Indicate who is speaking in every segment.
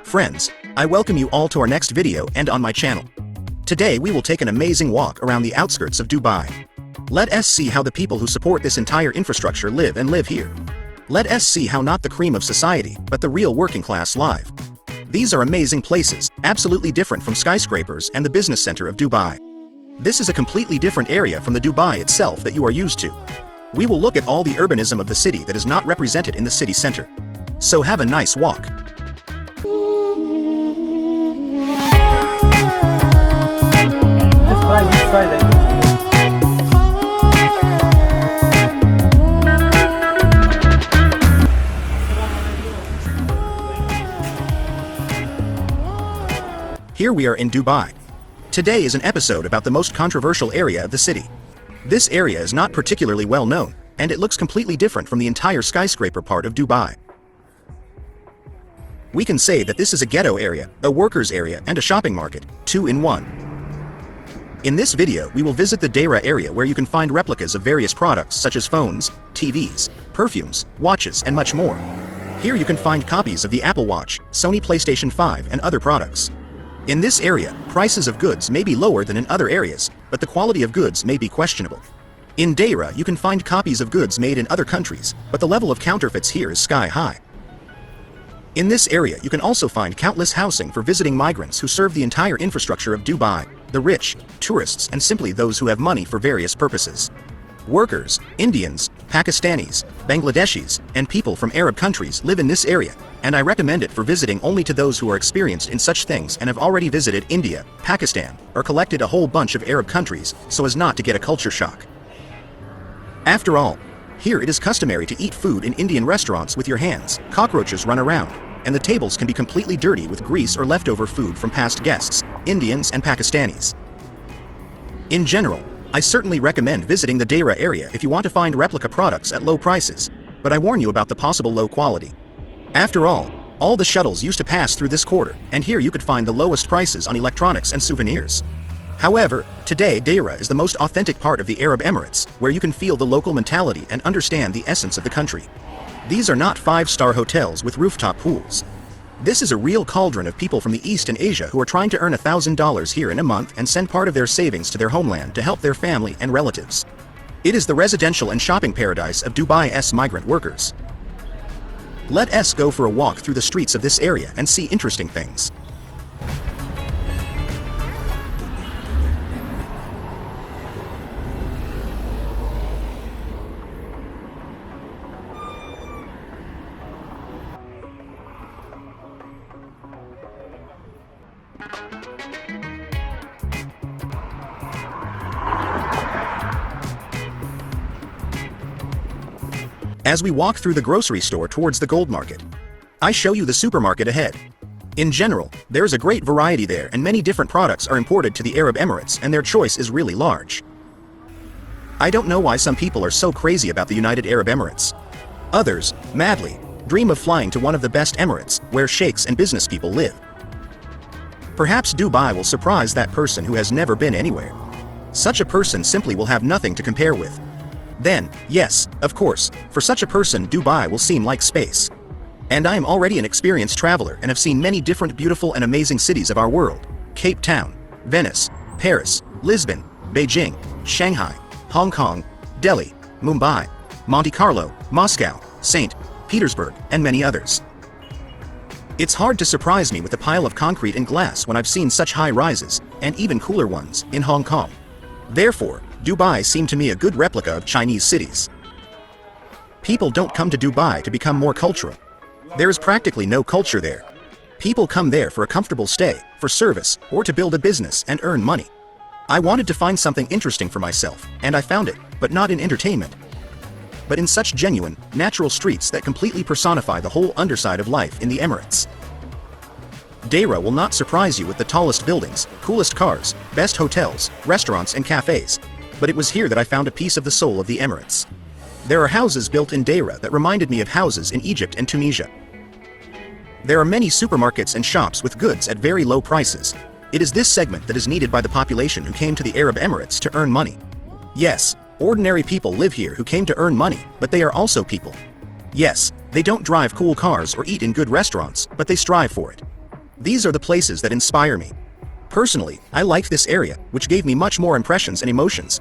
Speaker 1: Friends, I welcome you all to our next video and on my channel. Today we will take an amazing walk around the outskirts of Dubai. Let us see how the people who support this entire infrastructure live here. Let us see how not the cream of society, but the real working class live. These are amazing places, absolutely different from skyscrapers and the business center of Dubai. This is a completely different area from the Dubai itself that you are used to. We will look at all the urbanism of the city that is not represented in the city center. So have a nice walk. Here we are in Dubai. Today is an episode about the most controversial area of the city. This area is not particularly well known, and it looks completely different from the entire skyscraper part of Dubai. We can say that this is a ghetto area, a workers area, and a shopping market, two in one. In this video, we will visit the Deira area where you can find replicas of various products such as phones, TVs, perfumes, watches, and much more. Here you can find copies of the Apple Watch, Sony PlayStation 5, and other products. In this area, prices of goods may be lower than in other areas, but the quality of goods may be questionable. In Deira, you can find copies of goods made in other countries, but the level of counterfeits here is sky high. In this area, you can also find countless housing for visiting migrants who serve the entire infrastructure of Dubai, the rich, tourists, and simply those who have money for various purposes. Workers, Indians, Pakistanis, Bangladeshis, and people from Arab countries live in this area, and I recommend it for visiting only to those who are experienced in such things and have already visited India, Pakistan, or collected a whole bunch of Arab countries so as not to get a culture shock. After all, here it is customary to eat food in Indian restaurants with your hands, cockroaches run around, and the tables can be completely dirty with grease or leftover food from past guests, Indians and Pakistanis. In general, I certainly recommend visiting the Deira area if you want to find replica products at low prices, but I warn you about the possible low quality. After all the shuttles used to pass through this quarter, and here you could find the lowest prices on electronics and souvenirs. However, today Deira is the most authentic part of the Arab Emirates, where you can feel the local mentality and understand the essence of the country. These are not five-star hotels with rooftop pools. This is a real cauldron of people from the East and Asia who are trying to earn $1,000 here in a month and send part of their savings to their homeland to help their family and relatives. It is the residential and shopping paradise of Dubai's migrant workers. Let us go for a walk through the streets of this area and see interesting things. As we walk through the grocery store towards the gold market, I show you the supermarket ahead. In general, there is a great variety there and many different products are imported to the Arab Emirates and their choice is really large. I don't know why some people are so crazy about the United Arab Emirates. Others, madly, dream of flying to one of the best Emirates, where sheikhs and business people live. Perhaps Dubai will surprise that person who has never been anywhere. Such a person simply will have nothing to compare with. Then, yes, of course, for such a person Dubai will seem like space. And I am already an experienced traveler and have seen many different beautiful and amazing cities of our world: Cape Town, Venice, Paris, Lisbon, Beijing, Shanghai, Hong Kong, Delhi, Mumbai, Monte Carlo, Moscow, St. Petersburg, and many others. It's hard to surprise me with the pile of concrete and glass when I've seen such high rises, and even cooler ones, in Hong Kong. Therefore, Dubai seemed to me a good replica of Chinese cities. People don't come to Dubai to become more cultural. There is practically no culture there. People come there for a comfortable stay, for service, or to build a business and earn money. I wanted to find something interesting for myself, and I found it, but not in entertainment, but in such genuine, natural streets that completely personify the whole underside of life in the Emirates. Deira will not surprise you with the tallest buildings, coolest cars, best hotels, restaurants, and cafes. But it was here that I found a piece of the soul of the Emirates. There are houses built in Deira that reminded me of houses in Egypt and Tunisia. There are many supermarkets and shops with goods at very low prices. It is this segment that is needed by the population who came to the Arab Emirates to earn money. Yes, ordinary people live here who came to earn money, but they are also people. Yes, they don't drive cool cars or eat in good restaurants, but they strive for it. These are the places that inspire me. Personally, I like this area, which gave me much more impressions and emotions.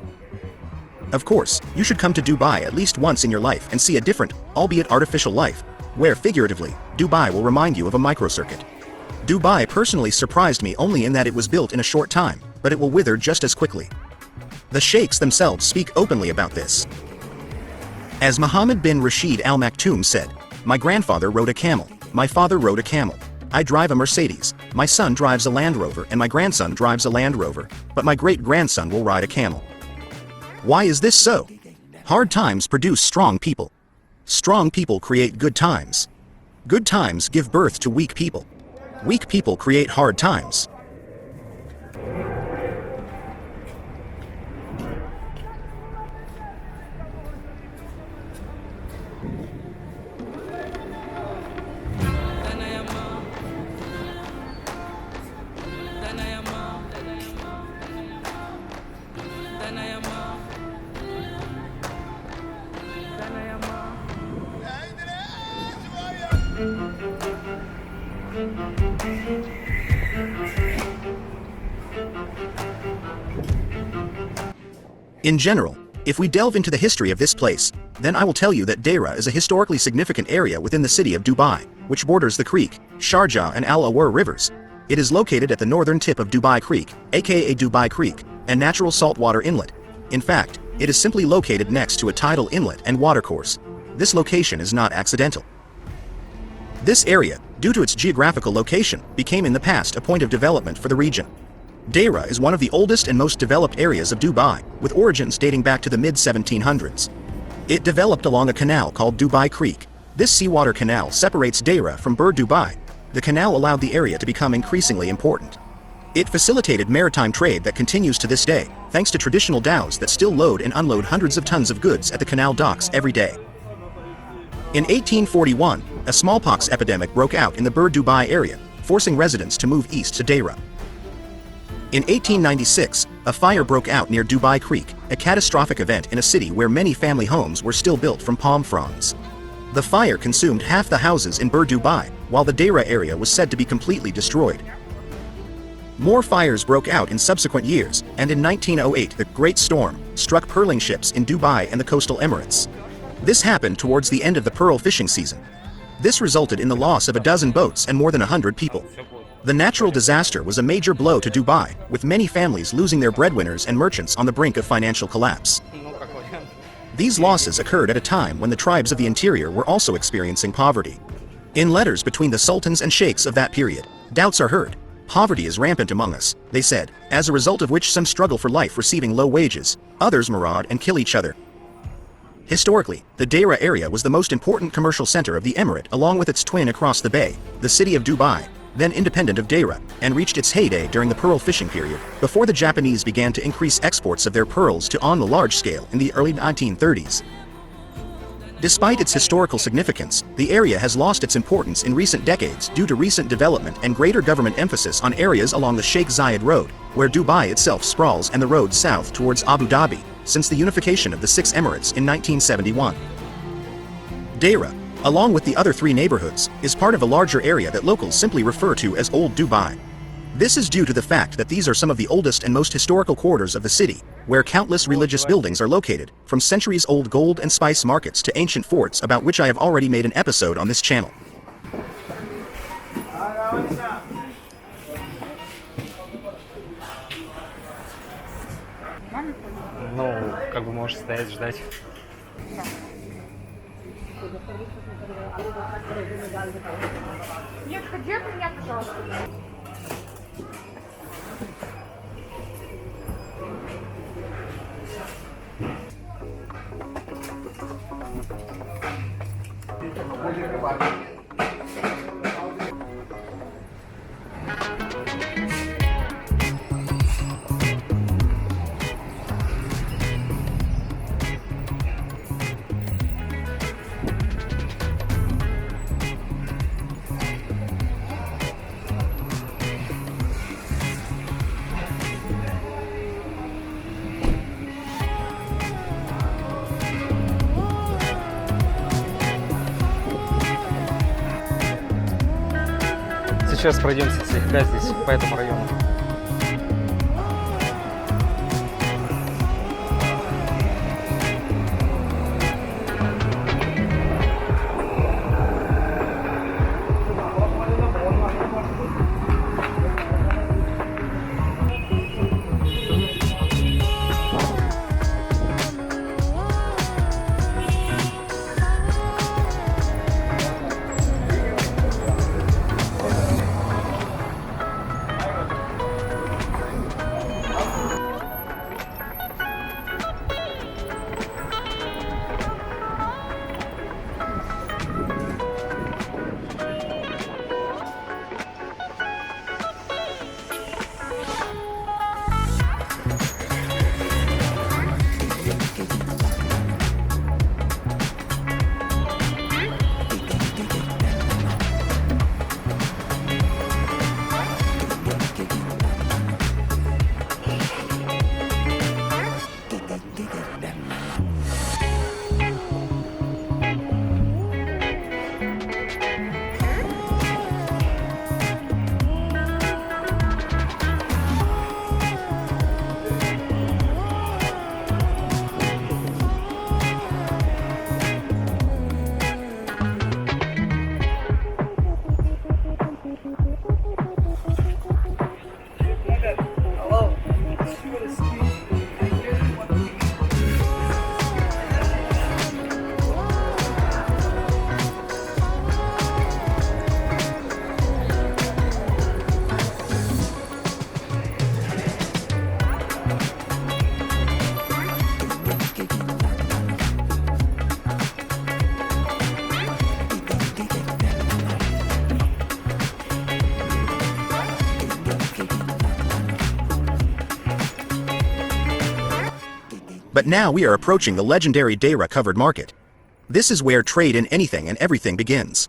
Speaker 1: Of course, you should come to Dubai at least once in your life and see a different, albeit artificial life, where figuratively, Dubai will remind you of a microcircuit. Dubai personally surprised me only in that it was built in a short time, but it will wither just as quickly. The sheikhs themselves speak openly about this. As Mohammed bin Rashid Al Maktoum said, "My grandfather rode a camel, my father rode a camel. I drive a Mercedes, my son drives a Land Rover and my grandson drives a Land Rover, but my great-grandson will ride a camel." Why is this so? Hard times produce strong people. Strong people create good times. Good times give birth to weak people. Weak people create hard times. In general, if we delve into the history of this place, then I will tell you that Deira is a historically significant area within the city of Dubai, which borders the Creek, Sharjah and Al Awar rivers. It is located at the northern tip of Dubai Creek, aka Dubai Creek, a natural saltwater inlet. In fact, it is simply located next to a tidal inlet and watercourse. This location is not accidental. This area, due to its geographical location, became in the past a point of development for the region. Deira is one of the oldest and most developed areas of Dubai, with origins dating back to the mid-1700s. It developed along a canal called Dubai Creek. This seawater canal separates Deira from Bur Dubai. The canal allowed the area to become increasingly important. It facilitated maritime trade that continues to this day, thanks to traditional dhows that still load and unload hundreds of tons of goods at the canal docks every day. In 1841, a smallpox epidemic broke out in the Bur Dubai area, forcing residents to move east to Deira. In 1896, a fire broke out near Dubai Creek, a catastrophic event in a city where many family homes were still built from palm fronds. The fire consumed half the houses in Bur Dubai, while the Deira area was said to be completely destroyed. More fires broke out in subsequent years, and in 1908 the Great Storm struck pearling ships in Dubai and the coastal Emirates. This happened towards the end of the pearl fishing season. This resulted in the loss of a dozen boats and more than 100 people. The natural disaster was a major blow to Dubai, with many families losing their breadwinners and merchants on the brink of financial collapse. These losses occurred at a time when the tribes of the interior were also experiencing poverty. In letters between the sultans and sheikhs of that period, doubts are heard. "Poverty is rampant among us," they said, as a result of which some struggle for life receiving low wages, others maraud and kill each other. Historically, the Deira area was the most important commercial center of the emirate along with its twin across the bay, the city of Dubai, then independent of Deira, and reached its heyday during the pearl fishing period, before the Japanese began to increase exports of their pearls to on the large scale in the early 1930s. Despite its historical significance, the area has lost its importance in recent decades due to recent development and greater government emphasis on areas along the Sheikh Zayed Road, where Dubai itself sprawls, and the road south towards Abu Dhabi, since the unification of the six emirates in 1971. Deira, along with the other three neighborhoods, is part of a larger area that locals simply refer to as Old Dubai. This is due to the fact that these are some of the oldest and most historical quarters of the city, where countless religious buildings are located, from centuries-old gold and spice markets to ancient forts about which I have already made an episode on this channel.
Speaker 2: Ну, как бы можешь стоять, ждать.
Speaker 3: Нет, где меня, пожалуйста?
Speaker 2: сейчас пройдемся слегка здесь, по этому району.
Speaker 1: But now we are approaching the legendary Deira covered market. This is where trade in anything and everything begins.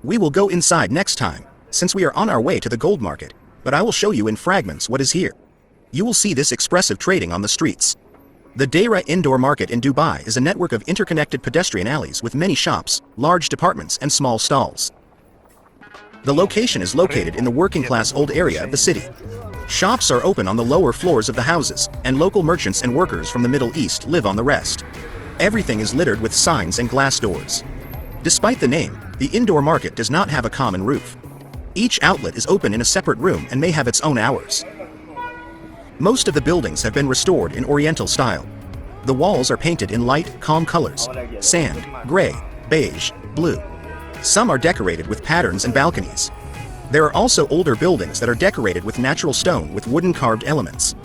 Speaker 1: We will go inside next time, since we are on our way to the gold market, but I will show you in fragments what is here. You will see this expressive trading on the streets. The Deira indoor market in Dubai is a network of interconnected pedestrian alleys with many shops, large departments and small stalls. The location is located in the working-class old area of the city. Shops are open on the lower floors of the houses, and local merchants and workers from the Middle East live on the rest. Everything is littered with signs and glass doors. Despite the name, the indoor market does not have a common roof. Each outlet is open in a separate room and may have its own hours. Most of the buildings have been restored in Oriental style. The walls are painted in light, calm colors: sand, gray, beige, blue. Some are decorated with patterns and balconies. There are also older buildings that are decorated with natural stone with wooden carved elements.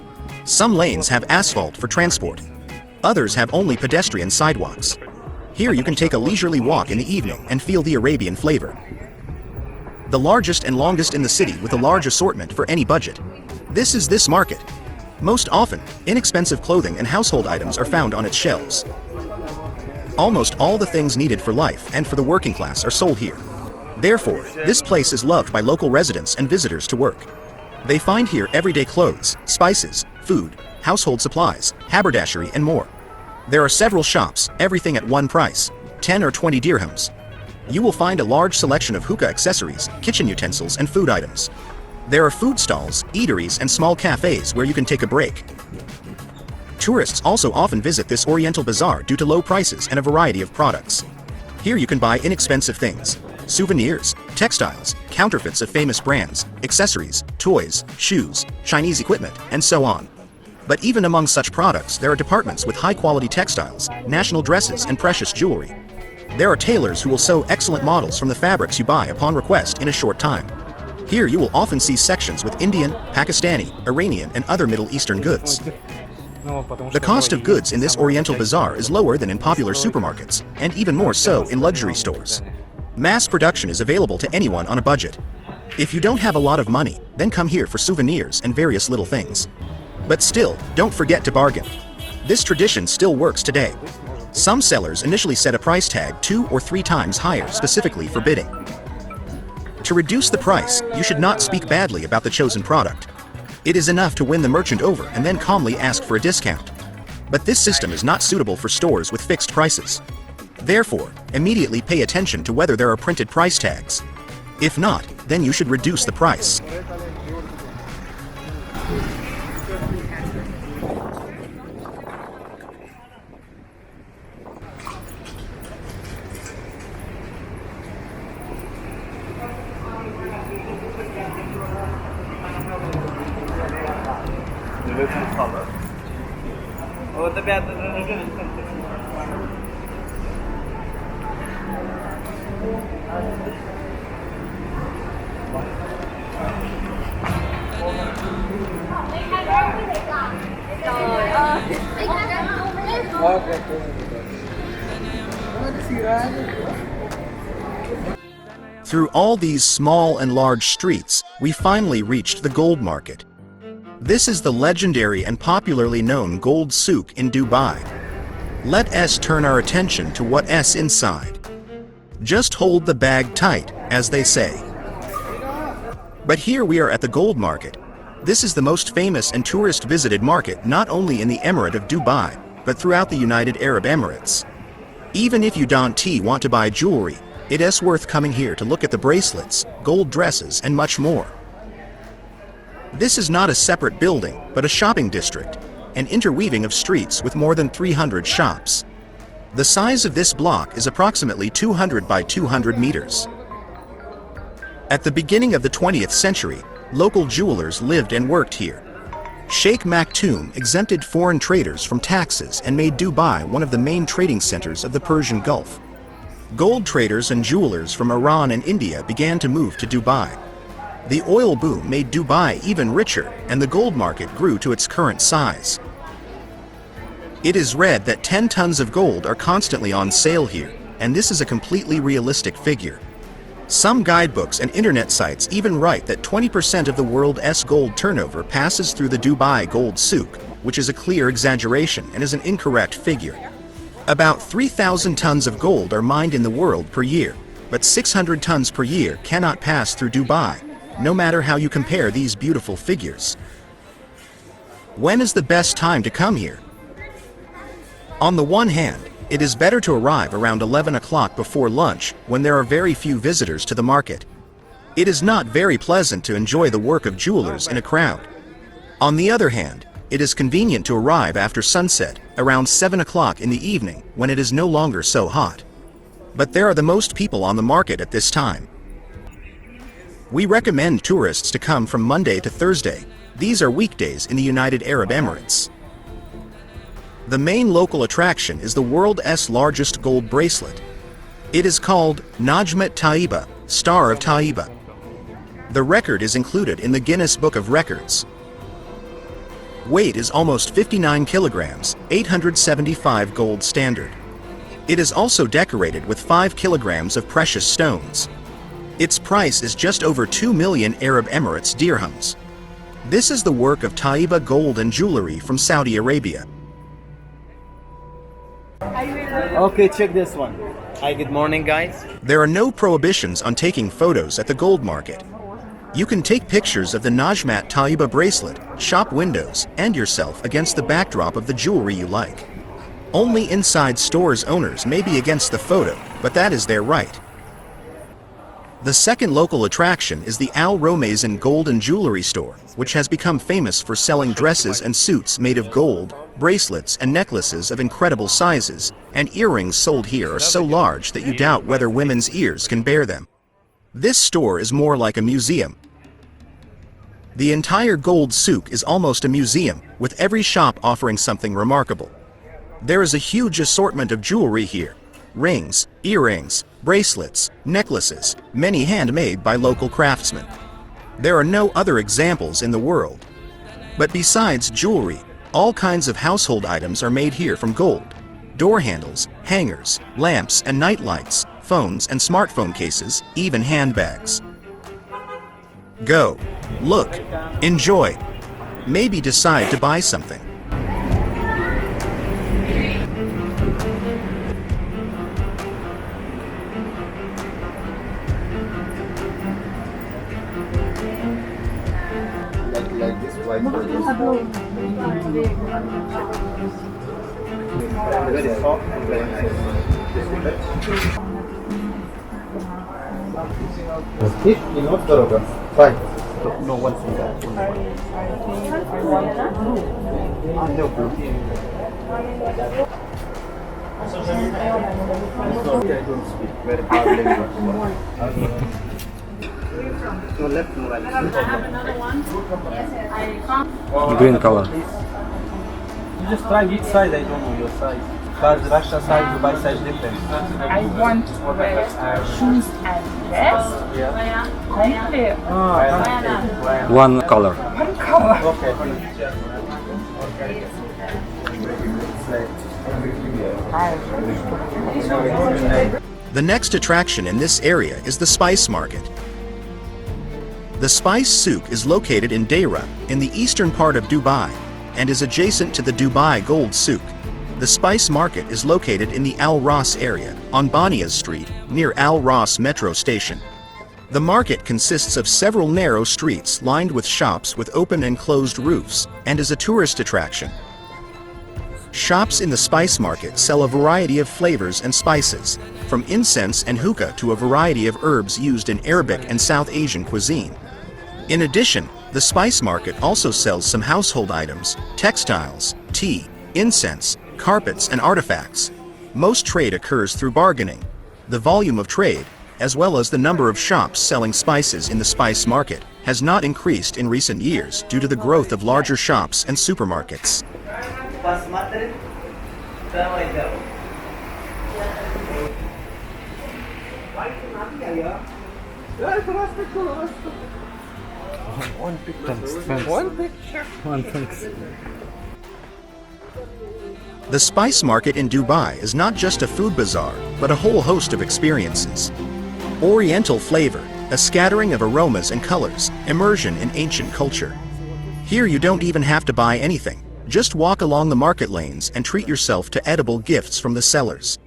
Speaker 1: Some lanes have asphalt for transport. Others have only pedestrian sidewalks. Here you can take a leisurely walk in the evening and feel the Arabian flavor. The largest and longest in the city with a large assortment for any budget. This is this market. Most often, inexpensive clothing and household items are found on its shelves. Almost all the things needed for life and for the working class are sold here. Therefore, this place is loved by local residents and visitors to work. They find here everyday clothes, spices, food, household supplies, haberdashery, and more. There are several shops, everything at one price, 10 or 20 dirhams. You will find a large selection of hookah accessories, kitchen utensils, and food items. There are food stalls, eateries, and small cafes where you can take a break. Tourists also often visit this Oriental bazaar due to low prices and a variety of products. Here you can buy inexpensive things: souvenirs, textiles, counterfeits of famous brands, accessories, toys, shoes, Chinese equipment, and so on. But even among such products, there are departments with high-quality textiles, national dresses, and precious jewelry. There are tailors who will sew excellent models from the fabrics you buy upon request in a short time. Here you will often see sections with Indian, Pakistani, Iranian, and other Middle Eastern goods. The cost of goods in this Oriental bazaar is lower than in popular supermarkets, and even more so in luxury stores. Mass production is available to anyone on a budget. If you don't have a lot of money, then come here for souvenirs and various little things. But still, don't forget to bargain. This tradition still works today. Some sellers initially set a price tag 2 or 3 times higher specifically for bidding. To reduce the price, you should not speak badly about the chosen product. It is enough to win the merchant over and then calmly ask for a discount. But this system is not suitable for stores with fixed prices. Therefore, immediately pay attention to whether there are printed price tags. If not, then you should reduce the price. Through all these small and large streets, we finally reached the gold market. This is the legendary and popularly known Gold Souk in Dubai. Let us turn our attention to what's inside. Just hold the bag tight, as they say. But here we are at the gold market. This is the most famous and tourist-visited market not only in the Emirate of Dubai, but throughout the United Arab Emirates. Even if you don't want to buy jewelry, it is worth coming here to look at the bracelets, gold dresses, and much more. This is not a separate building, but a shopping district, an interweaving of streets with more than 300 shops. The size of this block is approximately 200 by 200 meters. At the beginning of the 20th century, local jewelers lived and worked here. Sheikh Maktoum exempted foreign traders from taxes and made Dubai one of the main trading centers of the Persian Gulf. Gold traders and jewelers from Iran and India began to move to Dubai. The oil boom made Dubai even richer, and the gold market grew to its current size. It is read that 10 tons of gold are constantly on sale here, and this is a completely realistic figure. Some guidebooks and internet sites even write that 20% of the world's gold turnover passes through the Dubai Gold Souk, which is a clear exaggeration and is an incorrect figure. About 3,000 tons of gold are mined in the world per year, but 600 tons per year cannot pass through Dubai, no matter how you compare these beautiful figures. When is the best time to come here? On the one hand, it is better to arrive around 11 o'clock before lunch when there are very few visitors to the market. It is not very pleasant to enjoy the work of jewelers in a crowd. On the other hand, it is convenient to arrive after sunset, around 7 o'clock in the evening when it is no longer so hot. But there are the most people on the market at this time. We recommend tourists to come from Monday to Thursday. These are weekdays in the United Arab Emirates. The main local attraction is the world's largest gold bracelet. It is called Najmat Taiba, Star of Taiba. The record is included in the Guinness Book of Records. Weight is almost 59 kilograms, 875 gold standard. It is also decorated with 5 kilograms of precious stones. Its price is just over 2 million Arab Emirates dirhams. This is the work of Taiba Gold and Jewelry from Saudi Arabia.
Speaker 3: Okay, check this one. Hi, good morning, guys.
Speaker 1: There are no prohibitions on taking photos at the gold market. You can take pictures of the Najmat Taiba bracelet, shop windows, and yourself against the backdrop of the jewelry you like. Only inside stores owners may be against the photo, but that is their right. The second local attraction is the Al Romazan Gold and Jewelry Store, which has become famous for selling dresses and suits made of gold, bracelets and necklaces of incredible sizes, and earrings sold here are so large that you doubt whether women's ears can bear them. This store is more like a museum. The entire Gold Souk is almost a museum, with every shop offering something remarkable. There is a huge assortment of jewelry here. Rings, earrings, bracelets, necklaces, many handmade by local craftsmen. There are no other examples in the world. But besides jewelry, all kinds of household items are made here from gold. Door handles, hangers, lamps and night lights, phones and smartphone cases, even handbags. Go, look, enjoy. Maybe decide to buy something.
Speaker 3: Like this white very soft and very nice. Fish, you know, Doroga. Fine. No one see that.
Speaker 4: I want blue.
Speaker 3: No blue. I don't speak very hard language. No left, no right.
Speaker 2: Green color.
Speaker 3: You just try each size, I don't know your size. Because Russia size, Dubai size different.
Speaker 4: I want to wear shoes and dress. Complete.
Speaker 2: One color.
Speaker 4: One color.
Speaker 1: The next attraction in this area is the Spice Market. The Spice Souk is located in Deira, in the eastern part of Dubai, and is adjacent to the Dubai Gold Souk. The Spice Market is located in the Al Ras area, on Banias Street, near Al Ras metro station. The market consists of several narrow streets lined with shops with open and closed roofs, and is a tourist attraction. Shops in the Spice Market sell a variety of flavors and spices, from incense and hookah to a variety of herbs used in Arabic and South Asian cuisine. In addition, the Spice Market also sells some household items, textiles, tea, incense, carpets, and artifacts. Most trade occurs through bargaining. The volume of trade, as well as the number of shops selling spices in the Spice Market, has not increased in recent years due to the growth of larger shops and supermarkets. The Spice Market in Dubai is not just a food bazaar, but a whole host of experiences. Oriental flavor, a scattering of aromas and colors, immersion in ancient culture. Here you don't even have to buy anything. Just walk along the market lanes and treat yourself to edible gifts from the sellers.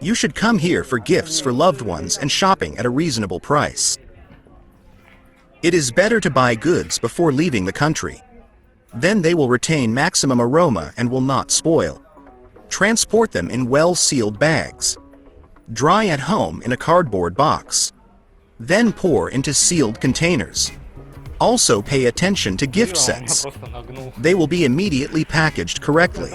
Speaker 1: You should come here for gifts for loved ones and shopping at a reasonable price. It is better to buy goods before leaving the country. Then they will retain maximum aroma and will not spoil. Transport them in well-sealed bags. Dry at home in a cardboard box. Then pour into sealed containers. Also pay attention to gift sets. They will be immediately packaged correctly.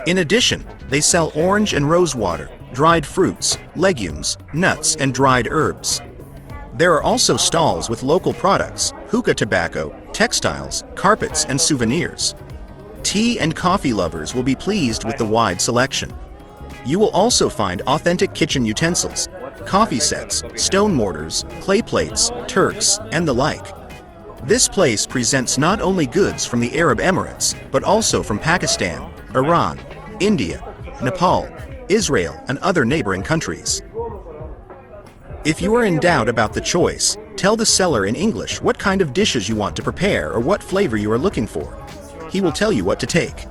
Speaker 1: In addition, they sell orange and rose water, dried fruits, legumes, nuts, and dried herbs. There are also stalls with local products, hookah tobacco, textiles, carpets, and souvenirs. Tea and coffee lovers will be pleased with the wide selection. You will also find authentic kitchen utensils, coffee sets, stone mortars, clay plates, Turks, and the like. This place presents not only goods from the Arab Emirates, but also from Pakistan, Iran, India, Nepal, Israel, and other neighboring countries. If you are in doubt about the choice, tell the seller in English what kind of dishes you want to prepare or what flavor you are looking for. He will tell you what to take.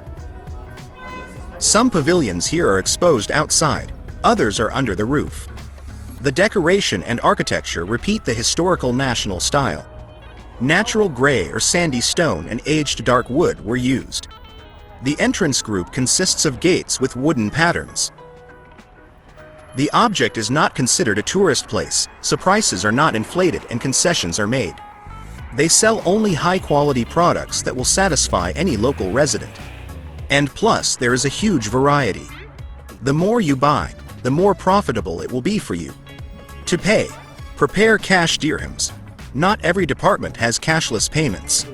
Speaker 1: Some pavilions here are exposed outside, others are under the roof. The decoration and architecture repeat the historical national style. Natural gray or sandy stone and aged dark wood were used. The entrance group consists of gates with wooden patterns. The object is not considered a tourist place, so prices are not inflated and concessions are made. They sell only high-quality products that will satisfy any local resident. And plus, there is a huge variety. The more you buy, the more profitable it will be for you. To pay, prepare cash dirhams. Not every department has cashless payments.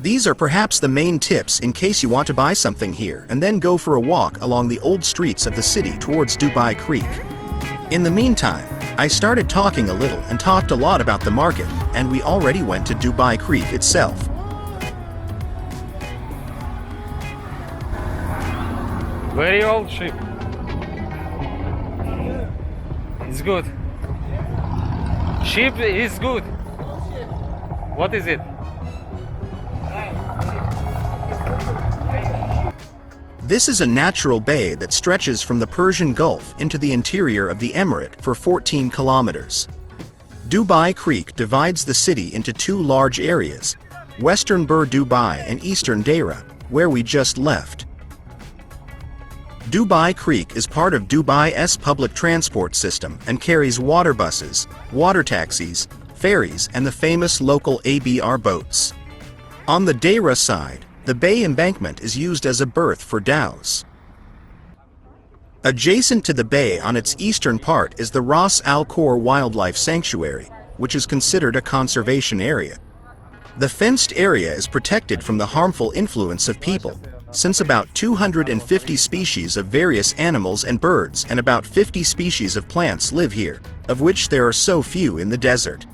Speaker 1: These are perhaps the main tips in case you want to buy something here and then go for a walk along the old streets of the city towards Dubai Creek. In the meantime, I started talking a little and talked a lot about the market, and we already went to Dubai Creek itself.
Speaker 2: Very old ship. It's good. Ship is good. What is it?
Speaker 1: This is a natural bay that stretches from the Persian Gulf into the interior of the emirate for 14 kilometers. Dubai Creek divides the city into two large areas, Western Bur Dubai and Eastern Deira, where we just left. Dubai Creek is part of Dubai's public transport system and carries water buses, water taxis, ferries and the famous local ABR boats. On the Deira side, the bay embankment is used as a berth for dhows. Adjacent to the bay on its eastern part is the Ras Al Khor Wildlife Sanctuary, which is considered a conservation area. The fenced area is protected from the harmful influence of people, since about 250 species of various animals and birds and about 50 species of plants live here, of which there are so few in the desert.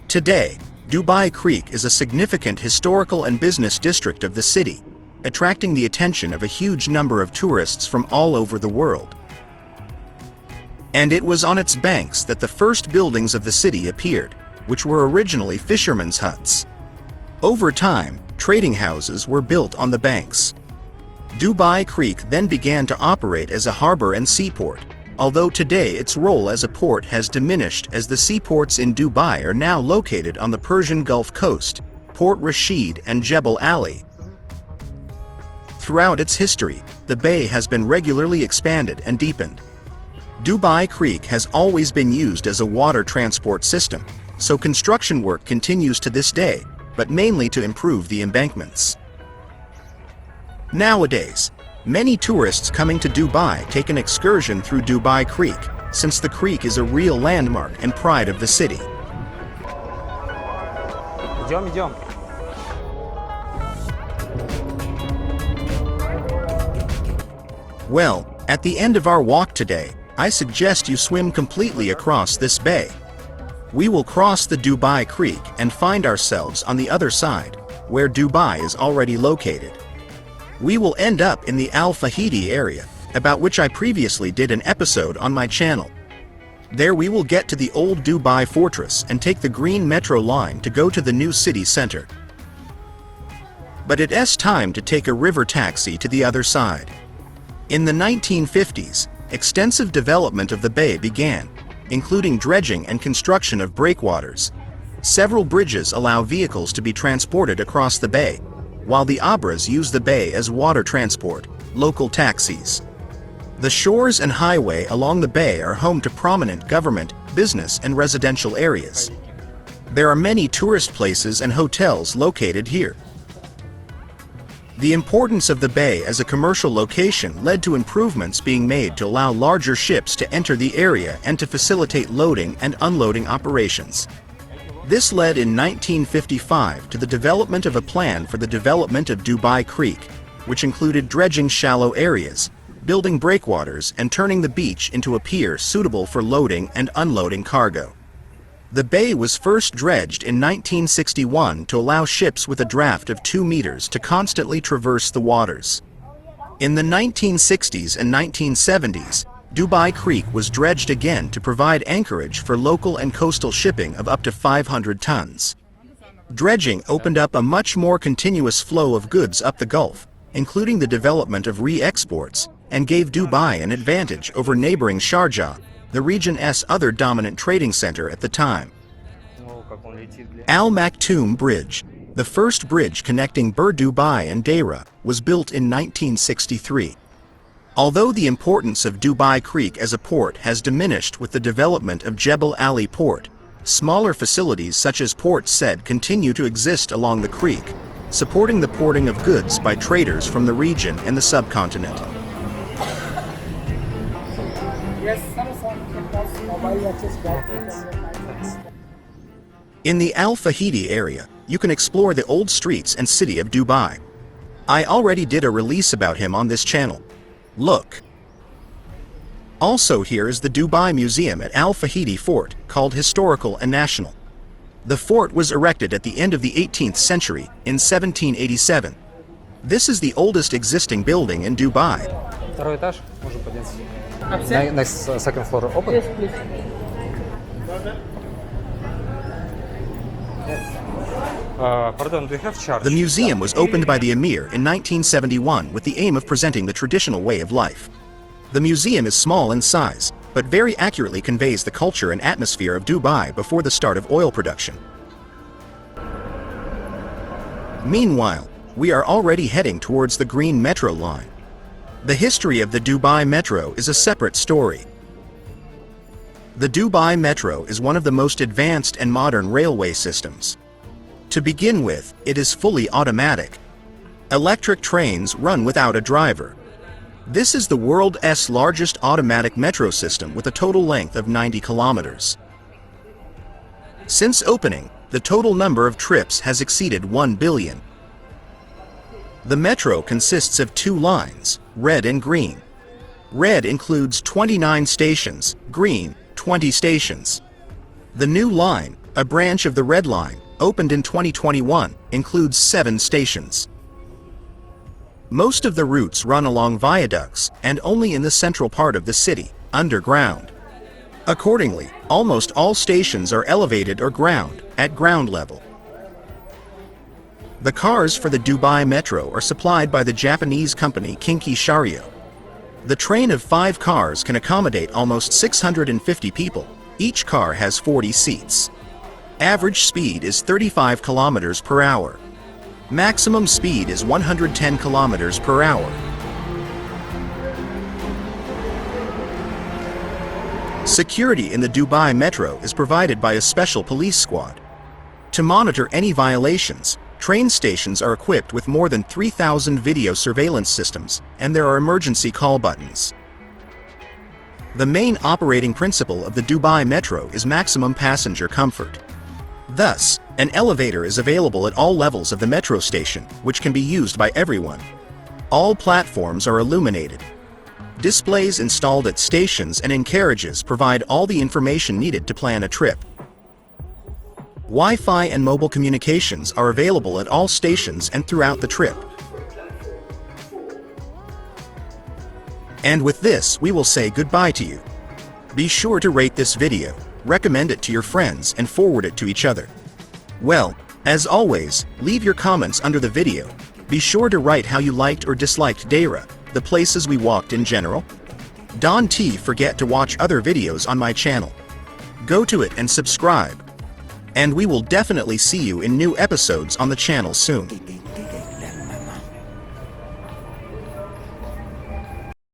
Speaker 1: Today, Dubai Creek is a significant historical and business district of the city, attracting the attention of a huge number of tourists from all over the world. And it was on its banks that the first buildings of the city appeared, which were originally fishermen's huts. Over time, trading houses were built on the banks. Dubai Creek then began to operate as a harbor and seaport, although today its role as a port has diminished as the seaports in Dubai are now located on the Persian Gulf coast, Port Rashid and Jebel Ali. Throughout its history, the bay has been regularly expanded and deepened. Dubai Creek has always been used as a water transport system, so construction work continues to this day, but mainly to improve the embankments. Nowadays, many tourists coming to Dubai take an excursion through Dubai Creek, since the creek is a real landmark and pride of the city.
Speaker 2: Идем.
Speaker 1: Well, at the end of our walk today, I suggest you swim completely across this bay. We will cross the Dubai Creek and find ourselves on the other side, where Dubai is already located. We will end up in the Al Fahidi area, about which I previously did an episode on my channel. There we will get to the old Dubai fortress and take the green metro line to go to the new city center. But it's time to take a river taxi to the other side. In the 1950s, extensive development of the bay began, including dredging and construction of breakwaters. Several bridges allow vehicles to be transported across the bay, while the abras use the bay as water transport, local taxis. The shores and highway along the bay are home to prominent government, business and residential areas. There are many tourist places and hotels located here. The importance of the bay as a commercial location led to improvements being made to allow larger ships to enter the area and to facilitate loading and unloading operations. This led in 1955 to the development of a plan for the development of Dubai Creek, which included dredging shallow areas, building breakwaters and turning the beach into a pier suitable for loading and unloading cargo. The bay was first dredged in 1961 to allow ships with a draft of 2 meters to constantly traverse the waters. In the 1960s and 1970s, Dubai Creek was dredged again to provide anchorage for local and coastal shipping of up to 500 tons. Dredging opened up a much more continuous flow of goods up the Gulf, including the development of re-exports, and gave Dubai an advantage over neighboring Sharjah, the region's other dominant trading center at the time. Al Maktoum Bridge, the first bridge connecting Dubai and Deira, was built in 1963. Although the importance of Dubai Creek as a port has diminished with the development of Jebel Ali Port, smaller facilities such as Port Said continue to exist along the creek, supporting the porting of goods by traders from the region and the subcontinent. In the Al Fahidi area, you can explore the old streets and city of Dubai. I already did a release about him on this channel. Look. Also here is the Dubai Museum at Al Fahidi Fort, called Historical and National. The fort was erected at the end of the 18th century, in 1787. This is the oldest existing building in Dubai.
Speaker 2: Второй этаж, можем подняться. Next second floor open?
Speaker 4: Yes, please.
Speaker 2: Pardon, do you have charge?
Speaker 1: The museum was opened by the Emir in 1971 with the aim of presenting the traditional way of life. The museum is small in size, but very accurately conveys the culture and atmosphere of Dubai before the start of oil production. Meanwhile, we are already heading towards the green metro line. The history of the Dubai Metro is a separate story. The Dubai Metro is one of the most advanced and modern railway systems. To begin with, it is fully automatic. Electric trains run without a driver. This is the world's largest automatic metro system with a total length of 90 kilometers. Since opening, the total number of trips has exceeded 1 billion. The metro consists of two lines, red and green. Red includes 29 stations, green, 20 stations. The new line, a branch of the Red Line, opened in 2021, includes 7 stations. Most of the routes run along viaducts and only in the central part of the city, underground. Accordingly, almost all stations are elevated or ground, at ground level. The cars for the Dubai Metro are supplied by the Japanese company Kinki Shario. The train of 5 cars can accommodate almost 650 people. Each car has 40 seats. Average speed is 35 kilometers per hour. Maximum speed is 110 kilometers per hour. Security in the Dubai Metro is provided by a special police squad. To monitor any violations, train stations are equipped with more than 3,000 video surveillance systems, and there are emergency call buttons. The main operating principle of the Dubai Metro is maximum passenger comfort. Thus, an elevator is available at all levels of the metro station, which can be used by everyone. All platforms are illuminated. Displays installed at stations and in carriages provide all the information needed to plan a trip. Wi-Fi and mobile communications are available at all stations and throughout the trip. And with this, we will say goodbye to you. Be sure to rate this video, recommend it to your friends, and forward it to each other. Well, as always, leave your comments under the video. Be sure to write how you liked or disliked Deira, the places we walked in general. Don't forget to watch other videos on my channel. Go to it and subscribe. And we will definitely see you in new episodes on the channel soon.